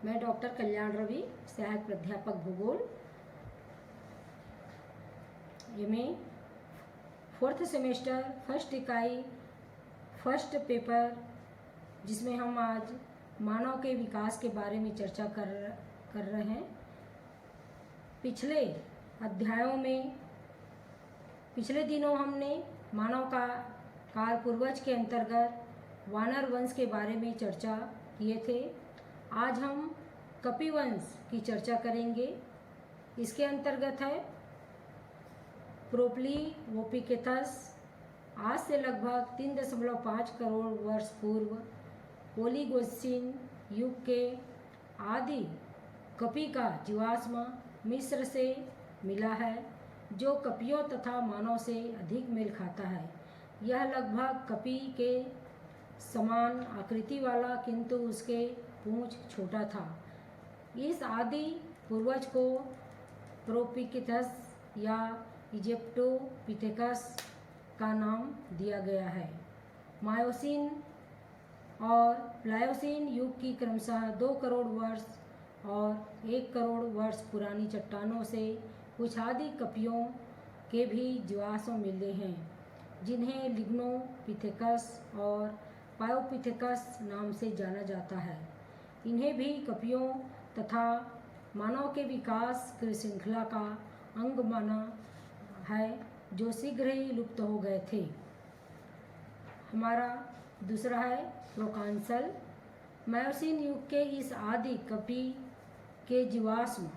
मैं डॉक्टर कल्याण रवि, सहायक प्राध्यापक भूगोल, एमए, 4th सेमेस्टर, फर्स्ट इकाई, फर्स्ट पेपर, जिसमें हम आज मानव के विकास के बारे में चर्चा कर रहे हैं। पिछले दिनों हमने मानव का काल पूर्वज के अंतर्गत वानर वंश के बारे में चर्चा किए थे। आज हम कपिवंश की चर्चा करेंगे। इसके अंतर्गत है प्रोप्लिओपिथेकस। आज से लगभग 3.5 करोड़ वर्ष पूर्व ओलिगोसिन युग के आदि कपि का जीवाश्म मिस्र से मिला है, जो कपियों तथा मानव से अधिक मेल खाता है। यह लगभग कपि के समान आकृति वाला, किंतु उसके पूंछ छोटा था। इस आदि पूर्वज को प्रोपिथेकस या इजिप्टोपिथेकस का नाम दिया गया है। मायोसीन और प्लायोसीन युग की क्रमशः 2 करोड़ वर्ष और 1 करोड़ वर्ष पुरानी चट्टानों से कुछ आदि कपियों के भी जीवाश्म मिले हैं, जिन्हें लिग्नोपिथेकस और पायोपिथेकस नाम से जाना जाता है। इन्हें भी कपियों तथा मानव के विकास की श्रृंखला का अंग माना है, जो शीघ्र ही लुप्त हो गए थे। हमारा दूसरा है प्रोकांसल। मायोसीन युग के इस आदि कपि के जीवाश्म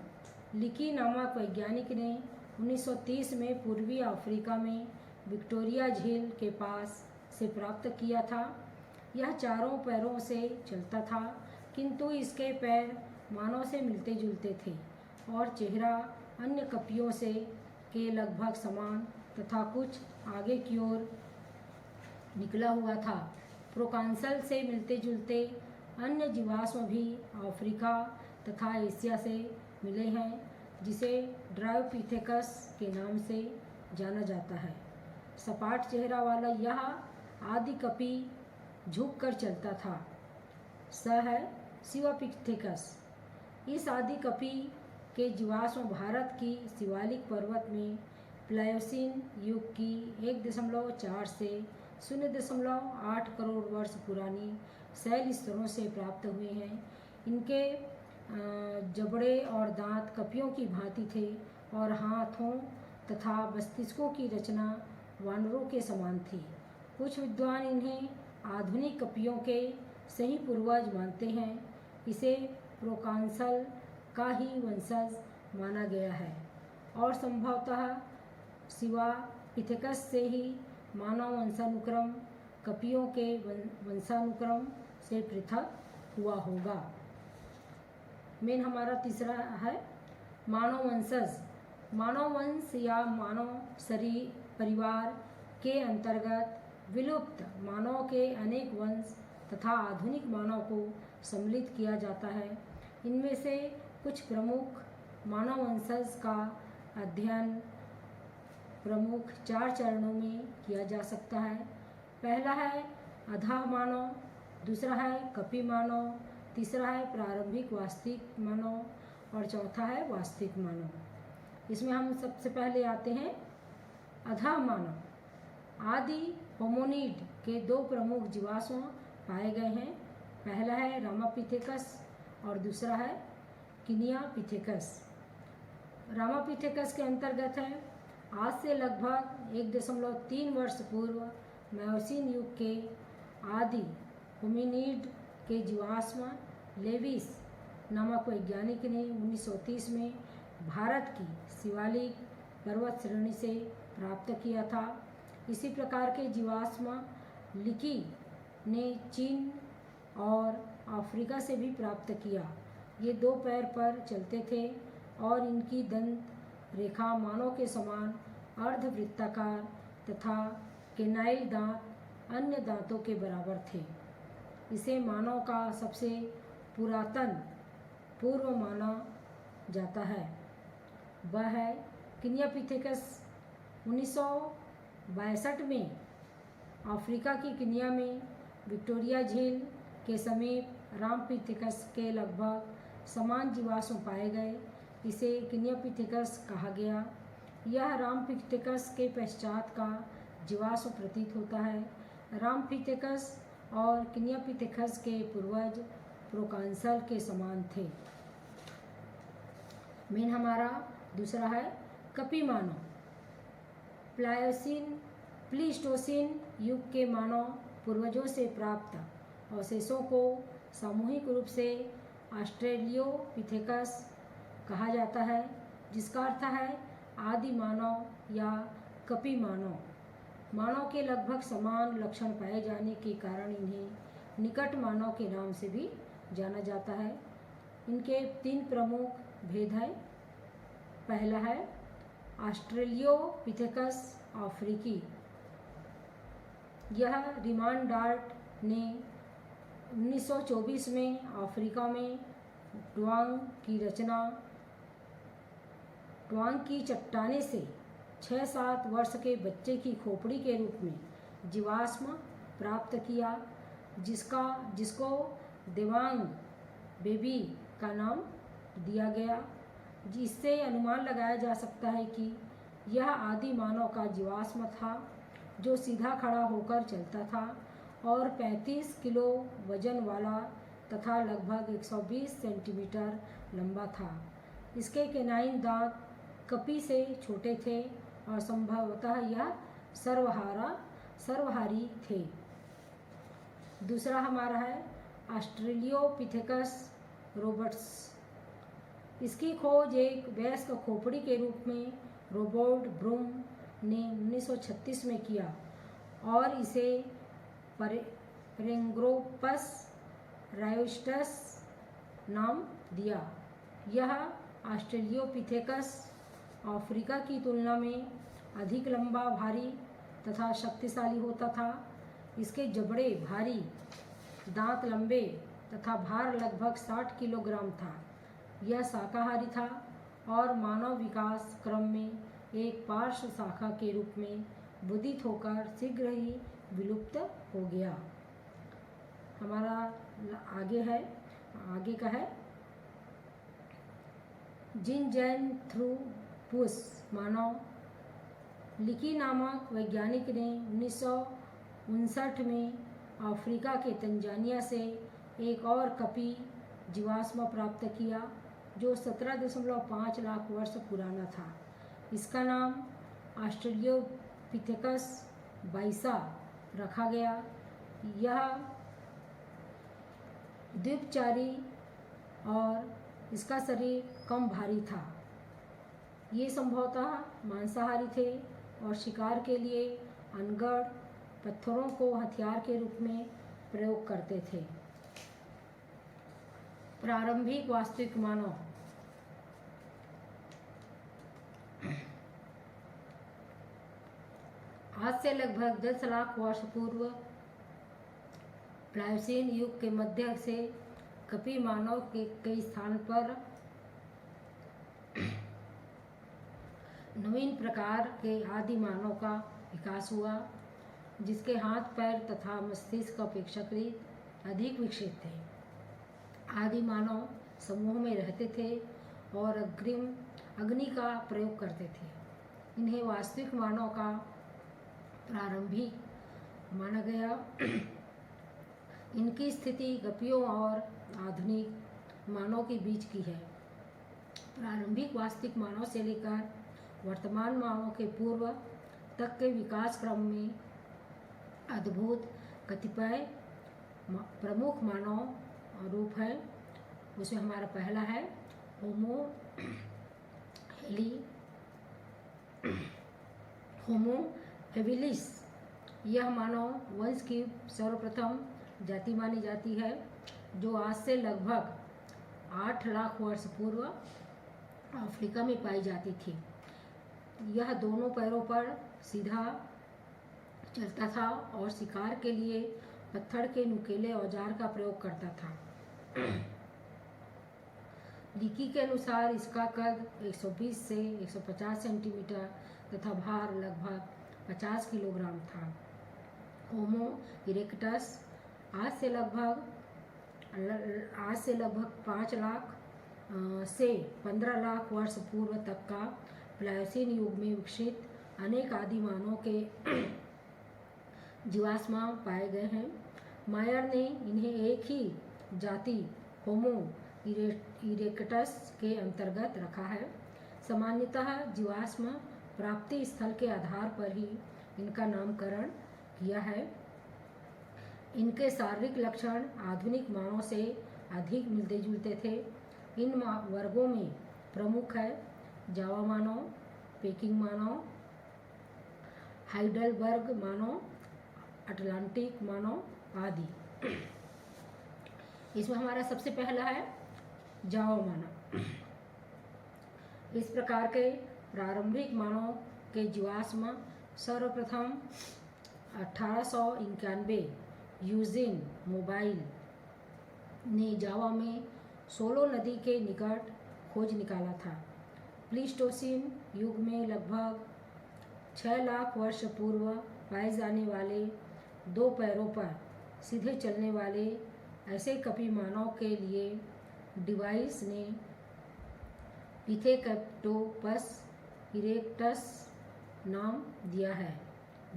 लिकी नामक वैज्ञानिक ने 1930 में पूर्वी अफ्रीका में विक्टोरिया झील के पास से प्राप्त किया था। यह चारों पैरों से चलता था, किंतु इसके पैर मानव से मिलते जुलते थे और चेहरा अन्य कपियों से के लगभग समान तथा कुछ आगे की ओर निकला हुआ था। प्रोकांसल से मिलते जुलते अन्य जीवाश्म भी अफ्रीका तथा एशिया से मिले हैं, जिसे ड्रायोपिथेकस के नाम से जाना जाता है। सपाट चेहरा वाला यह आदि कपि झुक कर चलता था। है शिवापिथेकस। इस आदि कपि के जीवाश्म भारत की शिवालिक पर्वत में प्लायोसीन युग की 1.4 से 0.8 करोड़ वर्ष पुरानी शैल स्तरों से प्राप्त हुए हैं। इनके जबड़े और दांत कपियों की भांति थे और हाथों तथा मस्तिष्कों की रचना वानरों के समान थी। कुछ विद्वान इन्हें आधुनिक कपियों के सही पूर्वज मानते हैं। इसे प्रोकांसल का ही वंशज माना गया है और संभवतः शिवापिथेकस से ही मानव वंशानुक्रम कपियों के वंशानुक्रम से पृथक हुआ होगा। हमारा तीसरा है मानव वंशज। मानव वंश या मानव शरीर परिवार के अंतर्गत विलुप्त मानव के अनेक वंश तथा आधुनिक मानव को सम्मिलित किया जाता है। इनमें से कुछ प्रमुख मानव वंशज का अध्ययन प्रमुख 4 चरणों में किया जा सकता है। पहला है अधः मानव, दूसरा है कपि मानव, तीसरा है प्रारंभिक वास्तविक मानव और चौथा है वास्तविक मानव। इसमें हम सबसे पहले आते हैं अधः मानव। आदि होमोनिड के 2 प्रमुख जीवाश्म पाए गए हैं। पहला है रामापिथेकस और दूसरा है किनियापिथेकस। रामापिथेकस के अंतर्गत है आज से लगभग 1.3 वर्ष पूर्व मायोसीन युग के आदि होमिनिड के जीवाश्म लेविस नामक वैज्ञानिक ने 1930 में भारत की शिवालिक पर्वत श्रेणी से प्राप्त किया था। इसी प्रकार के जीवाश्म लिकी ने चीन और अफ्रीका से भी प्राप्त किया। ये 2 पैर पर चलते थे और इनकी दंत रेखा मानव के समान अर्धवृत्ताकार तथा केनाइल दांत अन्य दांतों के बराबर थे। इसे मानव का सबसे पुरातन पूर्व माना जाता है। वह है किनियापिथेकस। 1962 में अफ्रीका की किनिया में विक्टोरिया झील के समीप रामापिथेकस के लगभग समान जीवाश्म पाए गए। इसे किनियोपिथेकस कहा गया। यह रामपिथेकस के पश्चात का जीवाश्म प्रतीत होता है। रामपिथेकस और किनियोपिथेकस के पूर्वज प्रोकांसल के समान थे। मेन हमारा दूसरा है कपी मानव। प्लीस्टोसिन युग के मानव पूर्वजों से प्राप्त अवशेषों को सामूहिक रूप से ऑस्ट्रेलियोपिथेकस कहा जाता है, जिसका अर्थ है आदि मानव या कपी मानव। मानव के लगभग समान लक्षण पाए जाने के कारण इन्हें निकट मानव के नाम से भी जाना जाता है। इनके 3 प्रमुख भेद हैं। पहला है ऑस्ट्रेलियोपिथेकस अफ्रीकी। यह रिमान डार्ट ने 1924 में अफ्रीका में ट्वांग की चट्टाने से 6-7 वर्ष के बच्चे की खोपड़ी के रूप में जीवाश्म प्राप्त किया, जिसको देवांग बेबी का नाम दिया गया। जिससे अनुमान लगाया जा सकता है कि यह आदि मानव का जीवाश्म था, जो सीधा खड़ा होकर चलता था और 35 किलो वजन वाला तथा लगभग 120 सेंटीमीटर लंबा था। इसके केनाइन दांत कपी से छोटे थे और संभवतः यह सर्वहारी थे। दूसरा हमारा है ऑस्ट्रेलियोपिथेकस रोबस्टस। इसकी खोज एक वयस्क खोपड़ी के रूप में रॉबर्ट ब्रूम ने 1936 में किया और इसे पेरेंग्रोपस रायोस्टस नाम दिया। यह ऑस्ट्रेलियोपिथेकस अफ्रीका की तुलना में अधिक लंबा, भारी तथा शक्तिशाली होता था। इसके जबड़े भारी, दांत लंबे तथा भार लगभग 60 किलोग्राम था। यह शाकाहारी था और मानव विकास क्रम में एक पार्श्व शाखा के रूप में बुदित होकर शीघ्र ही विलुप्त हो गया। हमारा आगे का है जिनजैंथ्रोपुस मानव। लिकी नामक वैज्ञानिक ने 1959 में अफ्रीका के तंजानिया से एक और कपी जीवाश्म प्राप्त किया, जो 17.5 लाख वर्ष पुराना था। इसका नाम ऑस्ट्रेलियोपिथेकस बाइसा रखा गया। यह द्वीपचारी और इसका शरीर कम भारी था। ये संभवतः मांसाहारी थे और शिकार के लिए अनगढ़ पत्थरों को हथियार के रूप में प्रयोग करते थे। प्रारंभिक वास्तविक मानव। आज से लगभग 10 लाख वर्ष पूर्व प्लायोसीन युग के मध्य से कपी मानव के कई स्थान पर नवीन प्रकार के आदि मानव का विकास हुआ, जिसके हाथ, पैर तथा मस्तिष्क अपेक्षाकृत अधिक विकसित थे। आदि मानव समूह में रहते थे और अग्नि का प्रयोग करते थे। इन्हें वास्तविक मानव का प्रारंभिक माना गया। इनकी स्थिति कपियों और आधुनिक मानव के बीच की है। प्रारंभिक वास्तविक मानव से लेकर वर्तमान मानव के पूर्व तक के विकास क्रम में अद्भुत कतिपय प्रमुख मानव रूप है। उसमें हमारा पहला है होमो हेबिलिस। यह मानव वंश की सर्वप्रथम जाति मानी जाती है, जो आज से लगभग 8 लाख वर्ष पूर्व अफ्रीका में पाई जाती थी। यह दोनों पैरों पर सीधा चलता था और शिकार के लिए पत्थर के नुकीले औजार का प्रयोग करता था। लिकी के अनुसार इसका कद 120 से 150 सेंटीमीटर तथा भार लगभग 50 किलोग्राम था। होमो इरेक्टस आज से लगभग 5 लाख से 15 लाख वर्ष पूर्व तक का प्लायोसीन युग में विकसित अनेक आदि मानव के जीवाश्म पाए गए हैं। मायर ने इन्हें एक ही जाति होमो इरेक्टस के अंतर्गत रखा है। सामान्यतः जीवाश्म प्राप्ति स्थल के आधार पर ही इनका नामकरण किया है। इनके शारीरिक लक्षण आधुनिक मानव से अधिक मिलते जुलते थे। इन वर्गों में प्रमुख है जावा मानव, पेकिंग मानव, हाइडेलबर्ग मानव, अटलांटिक मानव आदि। इसमें हमारा सबसे पहला है जावा मानव। इस प्रकार के प्रारंभिक मानव के जीवाश्म सर्वप्रथम 1891 यूजिन मोबाइल ने जावा में सोलो नदी के निकट खोज निकाला था। प्लीस्टोसीन युग में लगभग 6 लाख वर्ष पूर्व पाए जाने वाले 2 पैरों पर सीधे चलने वाले ऐसे कपी मानव के लिए डिवाइस ने पिथेकैप्टोपस इरेक्टस नाम दिया है।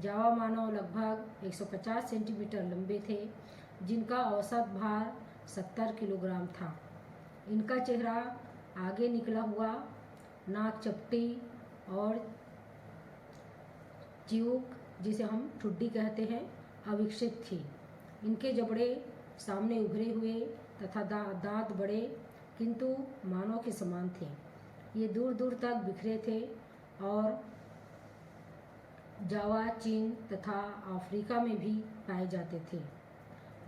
जावा मानव लगभग 150 सेंटीमीटर लंबे थे, जिनका औसत भार 70 किलोग्राम था। इनका चेहरा आगे निकला हुआ, नाक चपटी और चिऊक, जिसे हम ठुड्डी कहते हैं, अविकसित थी। इनके जबड़े सामने उभरे हुए तथा दांत बड़े किंतु मानव के समान थे। ये दूर दूर तक बिखरे थे और जावा, चीन तथा अफ्रीका में भी पाए जाते थे।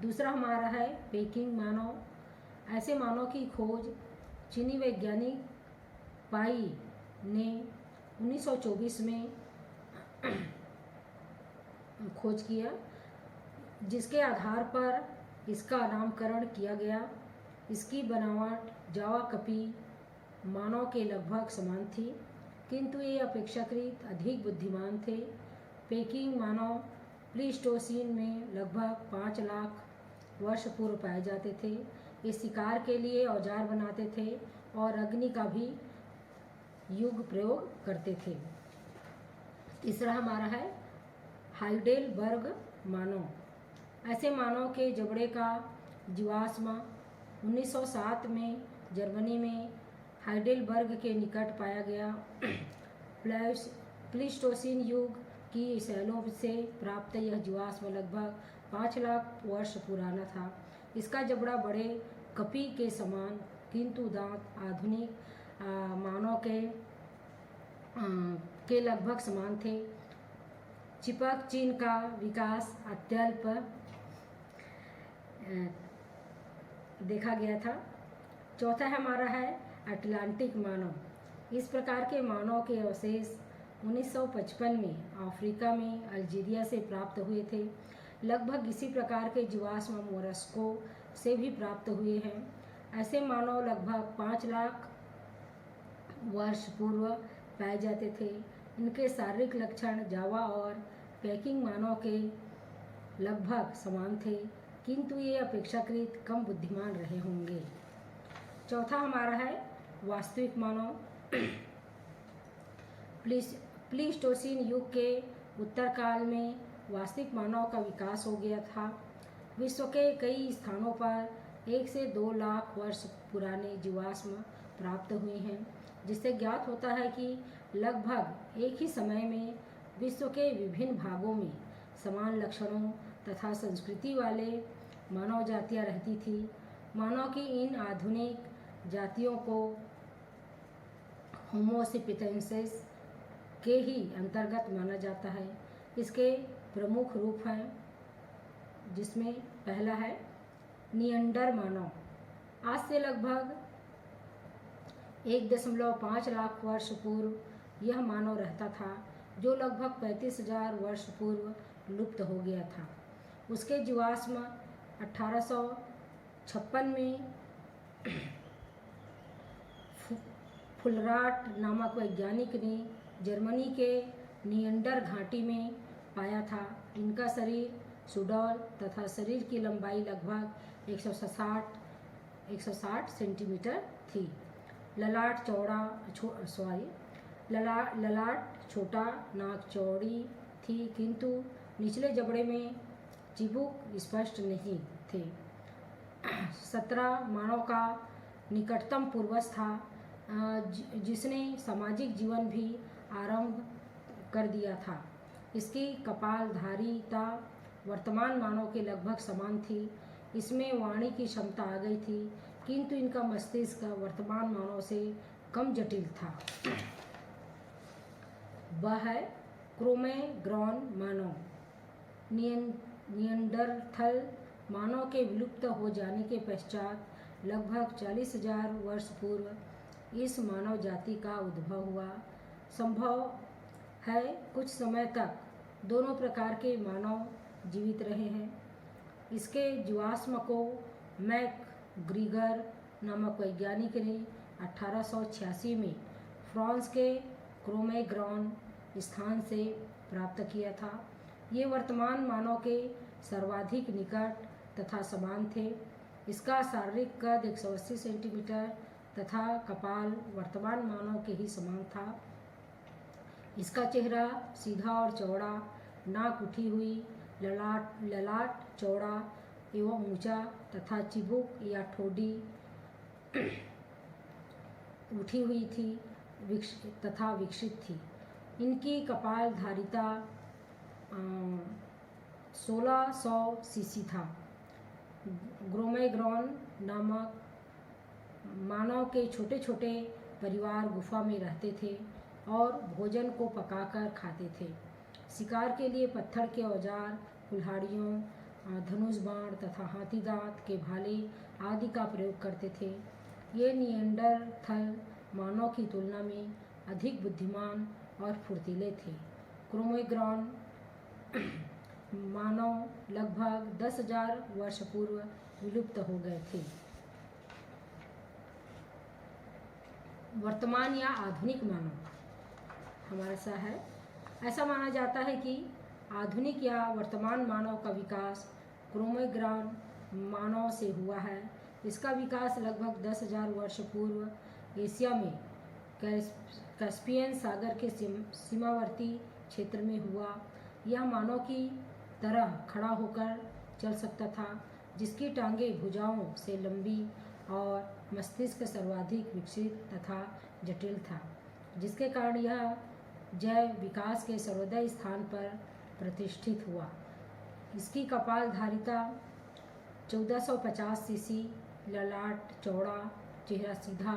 दूसरा हमारा है पेकिंग मानव। ऐसे मानव की खोज चीनी वैज्ञानिक पाई ने 1924 में खोज किया, जिसके आधार पर इसका नामकरण किया गया। इसकी बनावट जावा कपी मानव के लगभग समान थी, किंतु ये अपेक्षाकृत अधिक बुद्धिमान थे। पेकिंग मानव प्लीस्टोसीन में लगभग 5 लाख वर्ष पूर्व पाए जाते थे। ये शिकार के लिए औजार बनाते थे और अग्नि का भी युग प्रयोग करते थे। तीसरा हमारा है हाइडेलबर्ग मानव। ऐसे मानव के जबड़े का जीवाश्म 1907 में जर्मनी में हाइडेलबर्ग के निकट पाया गया। प्लीस्टोसीन युग की शैलों से प्राप्त यह जीवाश्म लगभग 5 लाख वर्ष पुराना था। इसका जबड़ा बड़े कपी के समान किंतु दांत आधुनिक मानव के लगभग समान थे। चिपक चिन्ह का विकास अत्यल्प देखा गया था। चौथा हमारा है अटलांटिक मानव। इस प्रकार के मानव के अवशेष 1955 में अफ्रीका में अल्जीरिया से प्राप्त हुए थे। लगभग इसी प्रकार के जीवाश्म मोरस्को से भी प्राप्त हुए हैं। ऐसे मानव लगभग 5 लाख वर्ष पूर्व पाए जाते थे। इनके शारीरिक लक्षण जावा और पेकिंग मानव के लगभग समान थे, किंतु ये अपेक्षाकृत कम बुद्धिमान रहे होंगे। चौथा हमारा है वास्तविक मानव। प्लीस्टोसीन युग के उत्तरकाल में वास्तविक मानव का विकास हो गया था। विश्व के कई स्थानों पर 1 से 2 लाख वर्ष पुराने जीवाश्म प्राप्त हुए हैं, जिससे ज्ञात होता है कि लगभग एक ही समय में विश्व के विभिन्न भागों में समान लक्षणों तथा संस्कृति वाले मानव जातियाँ रहती थी। मानव की इन आधुनिक जातियों को होमो सेपियंसेस के ही अंतर्गत माना जाता है। इसके प्रमुख रूप हैं, जिसमें पहला है निएंडर मानव। आज से लगभग 1.5 लाख वर्ष पूर्व यह मानव रहता था, जो लगभग 35,000 वर्ष पूर्व लुप्त हो गया था। उसके जीवाश्म 1856 में फुलराट नामक वैज्ञानिक ने जर्मनी के निएंडर घाटी में पाया था। इनका शरीर सुडौल तथा शरीर की लंबाई लगभग 160 सेंटीमीटर थी। ललाट चौड़ा ललाट छोटा, नाक चौड़ी थी, किंतु निचले जबड़े में चिबुक स्पष्ट नहीं थे। 17 मानव का निकटतम पूर्वज था, जिसने सामाजिक जीवन भी आरंभ कर दिया था। इसकी कपालधारिता वर्तमान मानव के लगभग समान थी। इसमें वाणी की क्षमता आ गई थी, किंतु इनका मस्तिष्क वर्तमान मानव से कम जटिल था। वह है क्रोमैग्नॉन मानव। निएंडरथल मानव के विलुप्त हो जाने के पश्चात लगभग 40,000 वर्ष पूर्व इस मानव जाति का उद्भव हुआ। संभव है कुछ समय तक दोनों प्रकार के मानव जीवित रहे हैं। इसके जीवाश्म को मैकग्रीगर नामक वैज्ञानिक ने 1886 में फ्रांस के क्रोमैग्नॉन स्थान से प्राप्त किया था। ये वर्तमान मानव के सर्वाधिक निकट तथा समान थे। इसका शारीरिक कद 180 सेंटीमीटर तथा कपाल वर्तमान मानव के ही समान था। इसका चेहरा सीधा और चौड़ा, नाक उठी हुई, ललाट चौड़ा एवं ऊंचा तथा चिबुक या ठोड़ी उठी हुई थी तथा विकसित थी। इनकी कपालधारिता 1600 सीसी था। क्रोमैग्नॉन नामक मानव के छोटे छोटे परिवार गुफा में रहते थे और भोजन को पकाकर खाते थे। शिकार के लिए पत्थर के औजार, कुल्हाड़ियों, धनुष बाण तथा हाथी दांत के भाले आदि का प्रयोग करते थे। ये निएंडरथल मानव की तुलना में अधिक बुद्धिमान और फुर्तीले थे। क्रोमैग्नॉन मानव लगभग 10,000 वर्ष पूर्व विलुप्त हो गए थे। वर्तमान या आधुनिक मानव हमारा सा है। ऐसा माना जाता है कि आधुनिक या वर्तमान मानव का विकास क्रोमैग्नॉन मानव से हुआ है। इसका विकास लगभग 10,000 वर्ष पूर्व एशिया में कैस्पियन सागर के सीमावर्ती क्षेत्र में हुआ। यह मानव की तरह खड़ा होकर चल सकता था, जिसकी टांगें भुजाओं से लंबी और मस्तिष्क सर्वाधिक विकसित तथा जटिल था, जिसके कारण यह जैव विकास के सर्वोदय स्थान पर प्रतिष्ठित हुआ। इसकी कपालधारिता 1450 सीसी, ललाट चौड़ा, चेहरा सीधा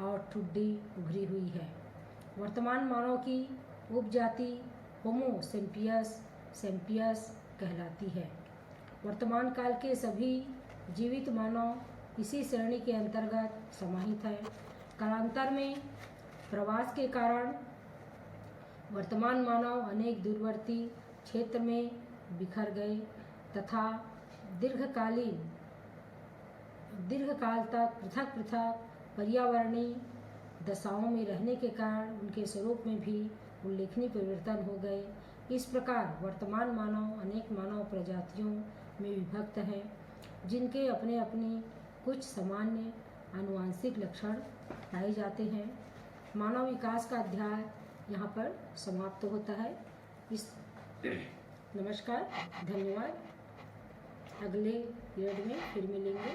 और ठुड्डी उभरी हुई है। वर्तमान मानव की उपजाति होमो सैपियंस कहलाती है। वर्तमान काल के सभी जीवित मानव इसी श्रेणी के अंतर्गत समाहित है। कालांतर में प्रवास के कारण वर्तमान मानव अनेक दूरवर्ती क्षेत्र में बिखर गए तथा दीर्घकाल तक पृथक पृथक पर्यावरणीय दशाओं में रहने के कारण उनके स्वरूप में भी उल्लेखनीय परिवर्तन हो गए। इस प्रकार वर्तमान मानव अनेक मानव प्रजातियों में विभक्त हैं, जिनके अपने अपने कुछ सामान्य आनुवंशिक लक्षण पाए जाते हैं। मानव विकास का अध्याय यहाँ पर समाप्त होता है। नमस्कार, धन्यवाद। अगले पीरियड में फिर मिलेंगे।